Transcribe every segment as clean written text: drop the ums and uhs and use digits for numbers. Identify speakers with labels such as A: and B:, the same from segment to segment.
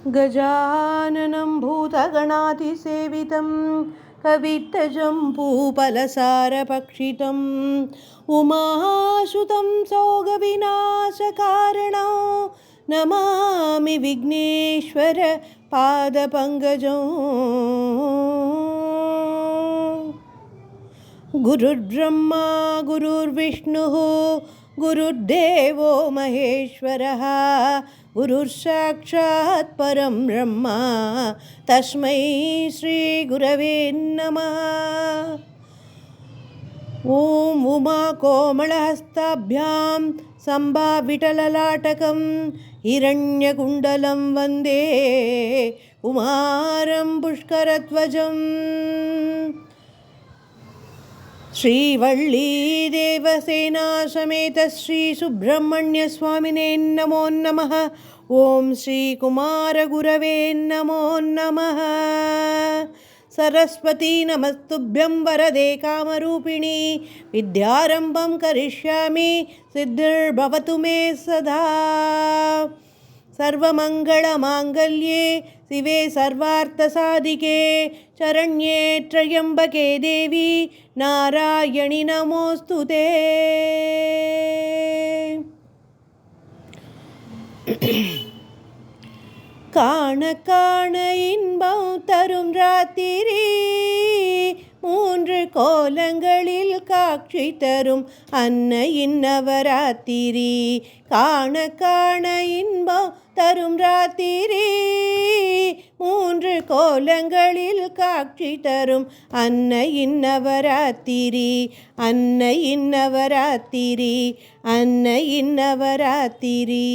A: गजाननं भूतगणातिसेवितं कवित्तजम्बूफलसारभक्षितम् उमासुतं सोगविनाशकारणं नमामि विघ्नेश्वर पादपङ्कजं। गुरुर्ब्रह्मा गुरुर्विष्णुः गुरुर्देवो महेश्वरः गुरुर्साक्षात् परं ब्रह्म तस्मै श्रीगुरवे नमः। ॐ उमाकोमलहस्ताभ्यां सम्भाविटललाटकं हिरण्यकुण्डलं वन्दे कुमारं पुष्करध्वजम्। श्रीवल्लीदेवसेना समेत श्रीसुब्रह्मण्यस्वामिने नमो नमः। ॐ श्रीकुमारगुरवे नमो नमः। सरस्वती नमस्तुभ्यं वरदे कामरूपिणी विद्यारम्भं करिष्यामि सिद्धिर्भवतु मे सदा। सर्वमङ्गलमाङ्गल्ये शिवे सर्वार्थसाधिके शरण्ये त्र्यम्बके देवी नारायणि नमोऽस्तुते। காண காண இன்பம் தரும் ராத்திரி மூன்று கோலங்களில் காட்சி தரும் அன்னையின் நவராத்திரி. காண காண இன்பம் தரும் ராத்திரி மூன்று கோலங்களில் காட்சி தரும் அன்னையின் நவராத்திரி. அன்னையின் நவராத்திரி அன்னையின் நவராத்திரி.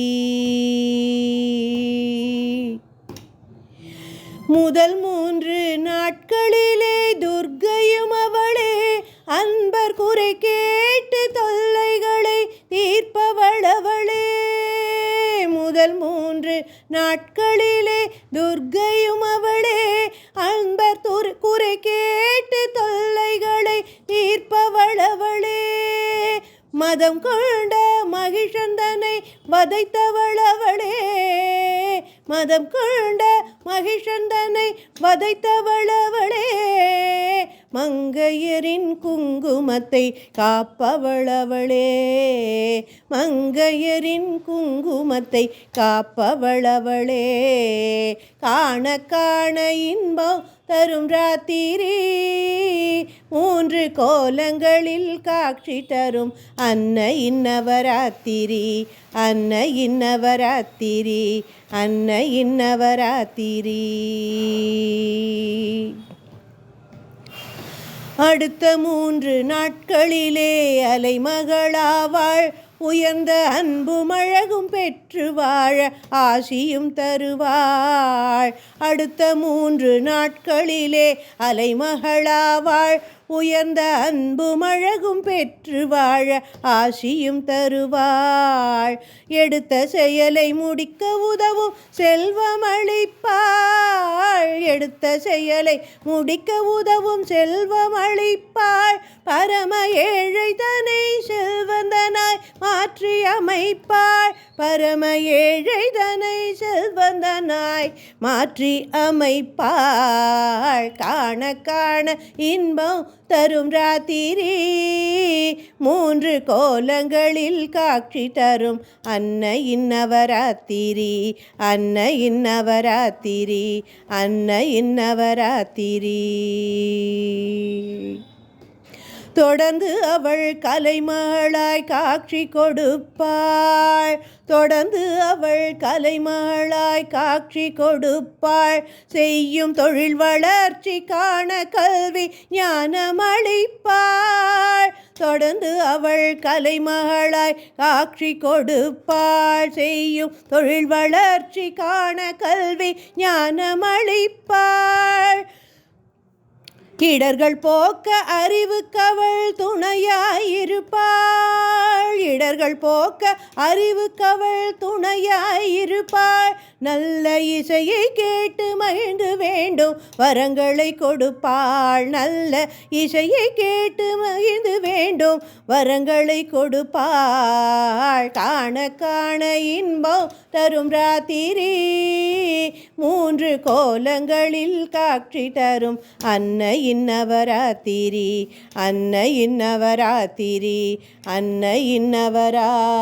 A: முதல் மூன்று நாட்களிலே துர்க்கையும் அவளே அன்பர் குறை கேட்டு தொல்லைகளை தீர்ப்பவளவளே. முதல் மூன்று நாட்களிலே துர்க்கையும் அவளே அன்பர் குறை கேட்டு தொல்லைகளை தீர்ப்பவளவளே. மதம் கொண்ட மகிஷந்தனை வதைத்தவளவளே. மதம் கொண்ட மகிஷந்தனை வதைத்தவளவளே. மங்கையரின் குங்குமத்தை காப்பவளவளே. மங்கையரின் குங்குமத்தை காப்பவளவளே. காண காண இன்பம் தரும் ராத்திரி மூன்று கோலங்களில் காட்சி தரும் அன்னையின் நவராத்திரி. அன்னையின் நவராத்திரி அன்னையின் நவராத்திரி. அடுத்த மூன்று நாட்களிலே அலைமகளாவாள் உயர்ந்த அன்பும் அழகும் பெற்று வாழ ஆசியும் தருவாள். அடுத்த மூன்று நாட்களிலே அலைமகளாவாள் உயர்ந்த அன்பும் அழகும் பெற்று வாழ ஆசியும் தருவாள். எடுத்த செயலை முடிக்க உதவும் செல்வம் அளிப்பாள். எடுத்த செயலை முடிக்க உதவும் செல்வம் அளிப்பாள். பரம ஏழை தனை செல்வந்தனாய் மாற்றி அமைப்பாள். பரம ஏழை தனை செல்வந்தனாய் மாற்றி அமைப்பாள். காண காண இன்பம் தரும் ராத்திரி மூன்று கோலங்களில் காட்சி தரும் அன்னையின் நவராத்திரி. அன்னையின் நவராத்திரி அன்னையின் நவராத்திரி. தொடர்ந்து அவள் கலைமகளாய் காட்சி கொடுப்பாள். தொடர்ந்து அவள் கலைமகளாய் காட்சி கொடுப்பாள். செய்யும் தொழில் வளர்ச்சி காண கல்வி ஞானமளிப்பாள். தொடர்ந்து அவள் கலைமகளாய் காட்சி கொடுப்பாள். செய்யும் தொழில் வளர்ச்சி காண கல்வி ஞானமளிப்பாள். இடர்கள் போக்க அறிவுக்கவள் துணையாயிருப்பாள். இடர்கள் போக்க அறிவுக்கவள் துணையாயிருப்பாள். நல்ல இசையை கேட்டு மகிழ்ந்து வேண்டும் வரங்களை கொடுப்பாள். நல்ல இசையை கேட்டு மகிழ்ந்து வேண்டும் வரங்களை கொடுப்பாள். காண காண இன்பம் தரும் ராத்திரி மூன்று கோலங்களில் காட்சி தரும் அன்னையின் நவராத்திரி, அன்னையின் நவராத்திரி, அன்னையின் நவராத்திரி.